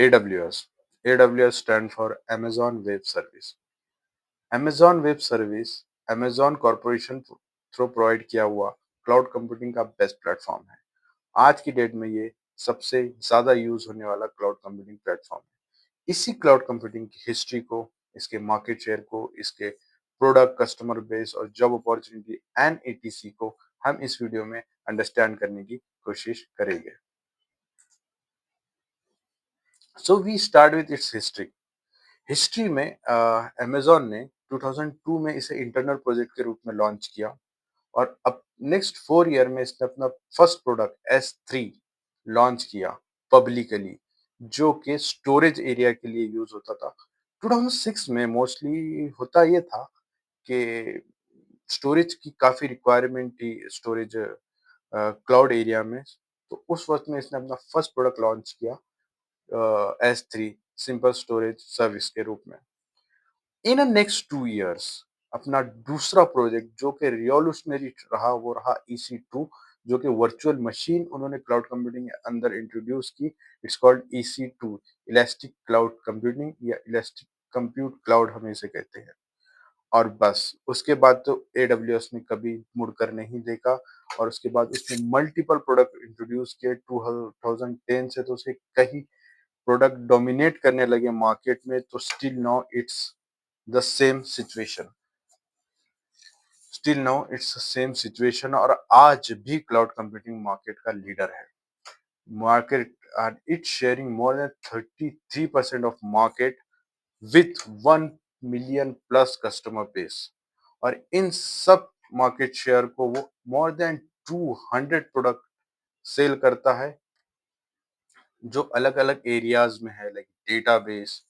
AWS. AWS stand for Amazon Web Service. Amazon Web Service Amazon corporation through provide किया हुआ cloud computing का best platform है। आज की डेट में ये सबसे ज्यादा यूज होने वाला क्लाउड कंप्यूटिंग प्लेटफॉर्म है। इसी क्लाउड कंप्यूटिंग की हिस्ट्री को, इसके मार्केट शेयर को, इसके प्रोडक्ट, कस्टमर बेस और जॉब अपॉर्चुनिटी एंड एटीसी को हम इस वीडियो में अंडरस्टैंड करने की कोशिश करेंगे। So we start with its history. History में अमेज़न ने 2002 में इसे इंटरनल प्रोजेक्ट के रूप में लॉन्च किया और अब नेक्स्ट 4 ईयर में इसने अपना फर्स्ट प्रोडक्ट S3 लॉन्च किया पब्लिकली, जो कि स्टोरेज एरिया के लिए यूज होता था। 2006 में मोस्टली होता ये था कि स्टोरेज की काफी रिक्वायरमेंट थी स्टोरेज क्लाउड एरिया में। तो उस वक्त में इसने अपना फर्स्ट प्रोडक्ट लॉन्च किया S3 सिंपल स्टोरेज सर्विस के रूप में। इन नेक्स्ट 2 इयर्स अपना दूसरा प्रोजेक्ट जो कि रिवॉल्यूशनरी रहा वो रहा EC2, जो कि वर्चुअल मशीन उन्होंने क्लाउड कंप्यूटिंग के अंदर इंट्रोड्यूस की। It's called EC2, elastic cloud computing या इलास्टिक कंप्यूट क्लाउड हम इसे कहते हैं। और बस उसके बाद तो AWS ने कभी मुड़कर नहीं देखा और उसके बाद उसने मल्टीपल प्रोडक्ट इंट्रोड्यूस किए। 2010 से तो उसे कई प्रोडक्ट डोमिनेट करने लगे मार्केट में। तो the same situation still now it's same situation और आज भी क्लाउड कंप्यूटिंग मार्केट का लीडर है। Market and it's sharing more than 33% of market with 1 million plus customer base. और इन सब मार्केट शेयर को वो मोर देन 200 प्रोडक्ट सेल करता है, जो अलग अलग एरियाज में है, like database,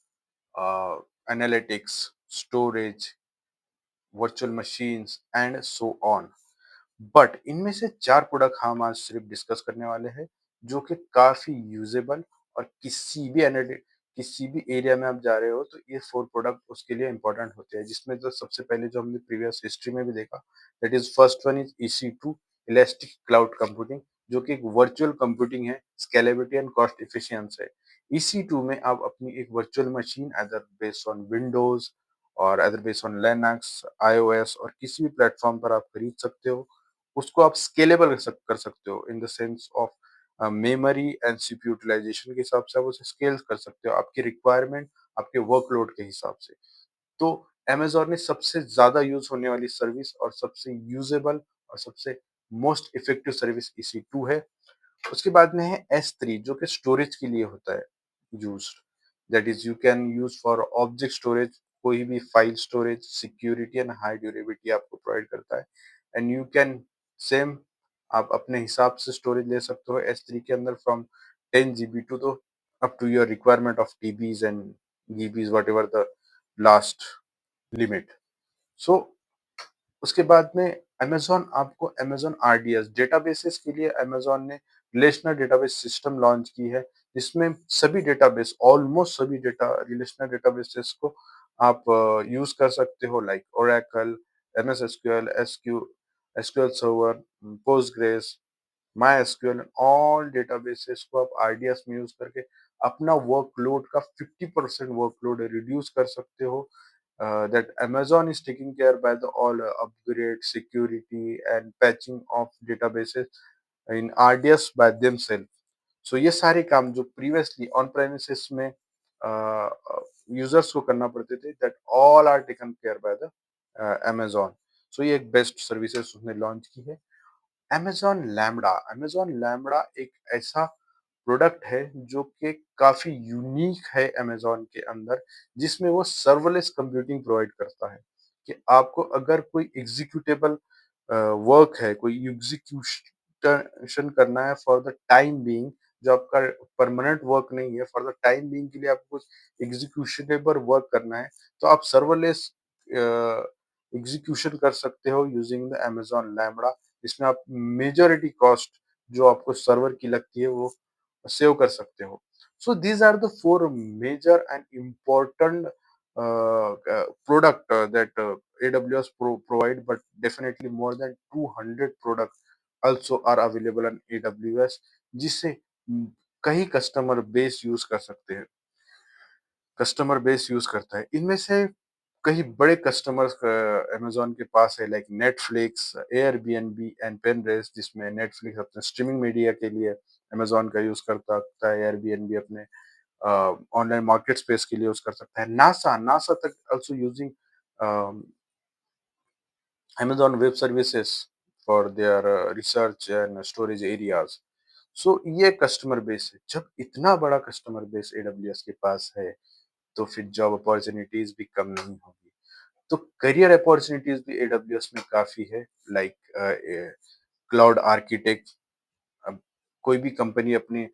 analytics, storage, virtual machines and so on. But इनमें से 4 प्रोडक्ट हम आज सिर्फ डिस्कस करने वाले हैं, जो कि काफी यूजेबल और किसी भी एरिया में आप जा रहे हो तो ये 4 प्रोडक्ट उसके लिए इंपॉर्टेंट होते हैं। जिसमें तो सबसे पहले जो हमने प्रीवियस हिस्ट्री में भी देखा, that is first one is EC2 elastic cloud computing, जो कि एक वर्चुअल कंप्यूटिंग है, स्केलेबिलिटी एंड कॉस्ट एफिशिएंस है। EC2 में आप अपनी एक virtual machine other based on Windows और other based on Linux, iOS और किसी भी प्लेटफॉर्म पर आप खरीद सकते हो। उसको आप स्केलेबल कर सकते हो in the sense of memory and CPU utilisation के हिसाब से आप उसे स्केल कर सकते हो आपकी रिक्वायरमेंट, आपके वर्कलोड के हिसाब से। तो Amazon ने सबसे ज्यादा यूज होने वाली सर्विस और सबसे यूजेबल और सबसे मोस्ट इफेक्टिव सर्विस EC2 है। उसके बाद में है S3, जो कि स्टोरेज के लिए होता है used. That is you can use for object storage, कोई भी file storage, security and high durability आपको प्रोवाइड करता है। एंड यू कैन सेम आप अपने हिसाब से स्टोरेज ले सकते हो S3 के अंदर, फ्रॉम 10 GB टू तो up to your requirement of TBs and GBs, whatever the last limit. So उसके बाद में अमेज़न आपको अमेज़न RDS डेटाबेसेस के लिए अमेज़न ने रिलेशनल डेटाबेस सिस्टम लॉन्च की है, जिसमें सभी डेटाबेस, ऑलमोस्ट सभी रिलेशनल डेटाबेसेस को आप यूज कर सकते हो, like Oracle, MS SQL, SQL server, Postgres, MySQL, all databases को आप RDS में यूज करके अपना वर्कलोड का 50% वर्कलोड रिड्यूस कर सकते हो। That Amazon is taking care by the all upgrade, security and patching of databases in RDS by themselves. So ये सारे काम जो प्रीवियसली ऑन प्रेमिसेस में यूजर्स को करना पड़ते थे, that all are taken care by the Amazon. So ये एक बेस्ट सर्विसेज उसने लॉन्च की है। अमेजॉन लैम्बडा एक ऐसा प्रोडक्ट है जो कि काफी यूनिक है अमेजॉन के अंदर, जिसमें वो सर्वलेस कंप्यूटिंग प्रोवाइड करता है। कि आपको अगर कोई एग्जीक्यूटेबल वर्क है, कोई एग्जीक्यूशन करना है फॉर द टाइम बीइंग, जो आपका परमानेंट वर्क नहीं है, फॉर द टाइम बीइंग के लिए आपको कुछ एग्जीक्यूशनेबल वर्क करना है, तो आप सर्वलेस एग्जीक्यूशन कर सकते हो यूजिंग द अमेजॉन लैम्बडा। इसमें आप मेजॉरिटी कॉस्ट जो आपको सर्वर की लगती है वो सेव कर सकते हो। So these are the 4 major and important product that AWS provide, but definitely more than 200 product also are available on AWS, जिससे कई कस्टमर बेस यूज कर सकते हैं। कस्टमर बेस यूज़ करता है। इनमें से कई बड़े कस्टमर्स अमेज़न के पास है, लाइक नेटफ्लिक्स, एयरबीएनबी एंड पेनड्रेस, जिसमें नेटफ्लिक्स अपने स्ट्रीमिंग मीडिया के लिए अमेज़न का यूज़ करता है, एयरबीएनबी अपने अ, ऑनलाइन मार्केट स्पेस के लिए यूज़ कर सकता है। नासा तक also using a, Amazon Web Services for their research and storage areas. सो ये कस्टमर बेस है। जब इतना बड़ा कस्टमर बेस एडब्ल्यूएस के पास है, तो फिर जॉब अपॉर्चुनिटीज भी कम नहीं होगी। तो करियर अपॉर्चुनिटीज भी एडब्ल्यूएस में काफी है, लाइक क्लाउड आर्किटेक्ट। अब कोई भी कंपनी अपने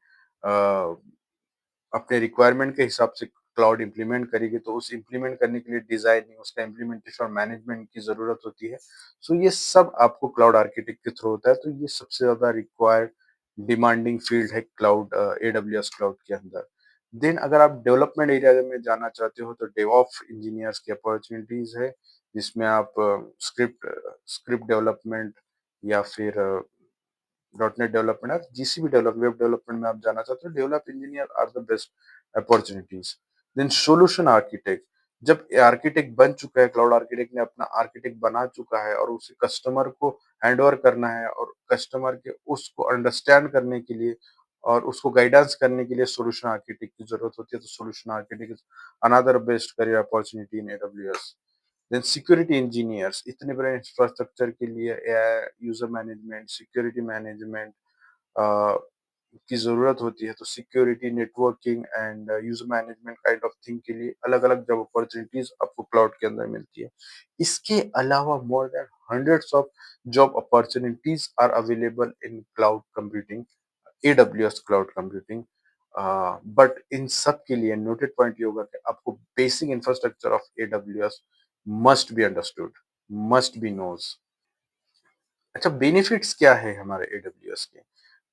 रिक्वायरमेंट के हिसाब से क्लाउड इम्प्लीमेंट करेगी, तो उस इम्प्लीमेंट करने के लिए डिजाइनिंग, उसका इम्प्लीमेंटेशन और मैनेजमेंट की जरूरत होती है। सो ये सब आपको क्लाउड आर्किटेक्ट के थ्रू होता है। तो ये सबसे ज्यादा रिक्वायर्ड डिमांडिंग फील्ड है क्लाउड, एडब्ल्यूएस क्लाउड के अंदर। देन अगर आप डेवलपमेंट एरिया में जाना चाहते हो, तो डेवऑप्स इंजीनियर्स की अपॉर्चुनिटीज है, जिसमें आप स्क्रिप्ट स्क्रिप्ट डेवलपमेंट या फिर डॉट नेट डेवलपमेंट, आप जीसीबी डेवलप वेब डेवलपमेंट में आप जाना चाहते हो, develop engineer are the best opportunities. Then solution architect, जब आर्किटेक्ट बन चुका है, क्लाउड आर्किटेक्ट ने अपना आर्किटेक्ट बना चुका है और उसे कस्टमर को हैंड ओवर करना है, और कस्टमर के उसको अंडरस्टैंड करने के लिए और उसको गाइडेंस करने के लिए सोल्यूशन आर्किटेक्ट की जरूरत होती है। तो solution architect is another best career opportunity in AWS. Then security engineers, इतने बड़े इंफ्रास्ट्रक्चर के लिए AI, user management, security management की ज़रूरत होती है। तो security, networking and user management kind of thing के लिए अलग-अलग जॉब अपॉर्चुनिटीज़ आपको क्लाउड के अंदर मिलती है। इसके अलावा more than hundreds of job opportunities are available in cloud computing, AWS cloud computing. But इन सब के लिए नोटेड पॉइंट ये होगा कि आपको basic infrastructure of AWS must be understood, must be knows. अच्छा, बेनिफिट्स क्या है हमारे एडब्ल्यूएस के?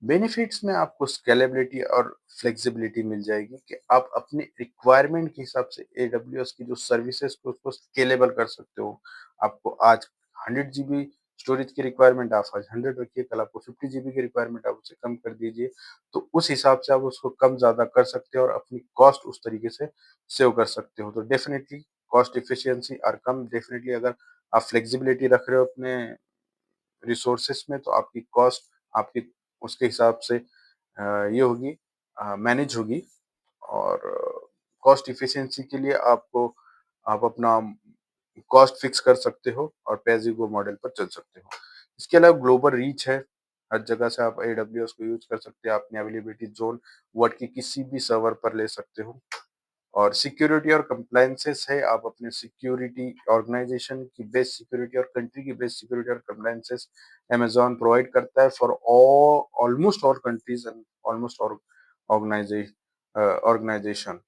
बेनिफिट्स में आपको स्केलेबिलिटी और फ्लेक्सिबिलिटी मिल जाएगी कि आप अपने रिक्वायरमेंट के हिसाब से एडब्ल्यूएस की जो सर्विसेज को उसको स्केलेबल कर सकते हो। आपको आज 100 जीबी स्टोरेज की रिक्वायरमेंट, आप आज 100 रखिए, कल आपको 50 जीबी की रिक्वायरमेंट, आप उसे कम कर दीजिए। तो उस हिसाब से आप उसको कम ज़्यादा कर सकते हो और अपनी कॉस्ट उस तरीके से सेव कर सकते हो। तो डेफिनिटली कॉस्ट एफिशिएंसी और कम, डेफिनिटली अगर आप फ्लेक्सिबिलिटी रख रहे हो अपने रिसोर्सेस में, तो आपकी कॉस्ट आपकी उसके हिसाब से ये होगी, मैनेज होगी। और कॉस्ट इफिशिएंसी के लिए आप अपना कॉस्ट फिक्स कर सकते हो और पे एज़ यू गो मॉडल पर चल सकते हो। इसके अलावा ग्लोबल रीच है, हर जगह से आप एडब्ल्यूएस को यूज कर सकते हैं। अपनी अवेलेबिलिटी जोन वर्ल्ड के किसी भी सर्वर पर ले सकते हो। और सिक्योरिटी और कंप्लायंसेस है, आप अपने सिक्योरिटी ऑर्गेनाइजेशन की बेस्ट सिक्योरिटी और कंट्री की बेस्ट सिक्योरिटी और कंप्लायंसेस अमेज़न प्रोवाइड करता है for all, almost all countries and almost all organisation.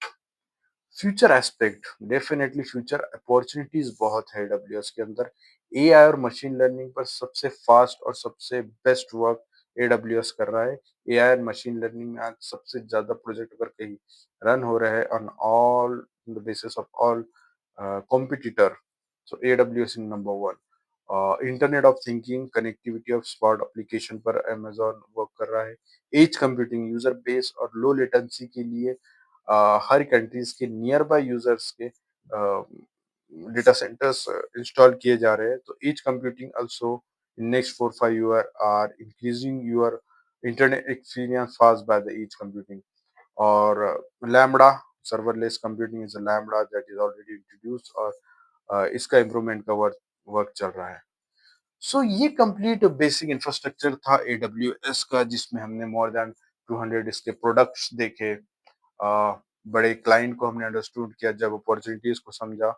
Future aspect, definitely future opportunities बहुत है एडब्ल्यूएस के अंदर। एआई और मशीन लर्निंग पर सबसे फास्ट और सबसे बेस्ट वर्क एडब्ल्यूएस कर रहा है। एआई और मशीन लर्निंग में आज सबसे ज्यादा प्रोजेक्ट अगर कहीं रन हो रहा है on all the basis of all competitor, so AWS in number one. Internet of thinking, connectivity of smart application पर अमेजोन वर्क कर रहा है। एज कंप्यूटिंग, यूजर बेस और लो लेटेंसी के लिए हर कंट्रीज के नियर बाय यूजर्स के डेटा सेंटर्स इंस्टॉल किए जा रहे हैं। तो edge computing also in next 4-5 year are increasing your internet experience fast by the edge computing. और lambda serverless computing is a lambda that is already introduced, और इसका improvement का वर्क वर्क चल रहा है। सो ये कंप्लीट बेसिक इंफ्रास्ट्रक्चर था AWS का, जिसमें हमने मोर देन 200 इसके प्रोडक्ट्स देखे। बड़े क्लाइंट को हमने अंडरस्टूड किया, जब अपॉर्चुनिटीज को समझा।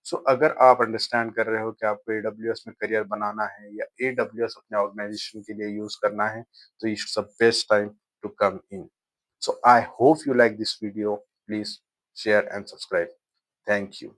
सो अगर आप अंडरस्टैंड कर रहे हो कि आपको एडब्ल्यूएस में करियर बनाना है या एडब्ल्यूएस अपने ऑर्गेनाइजेशन के लिए यूज करना है, तो it's the best time to come in. So I hope you like this video. Please share and subscribe. Thank you.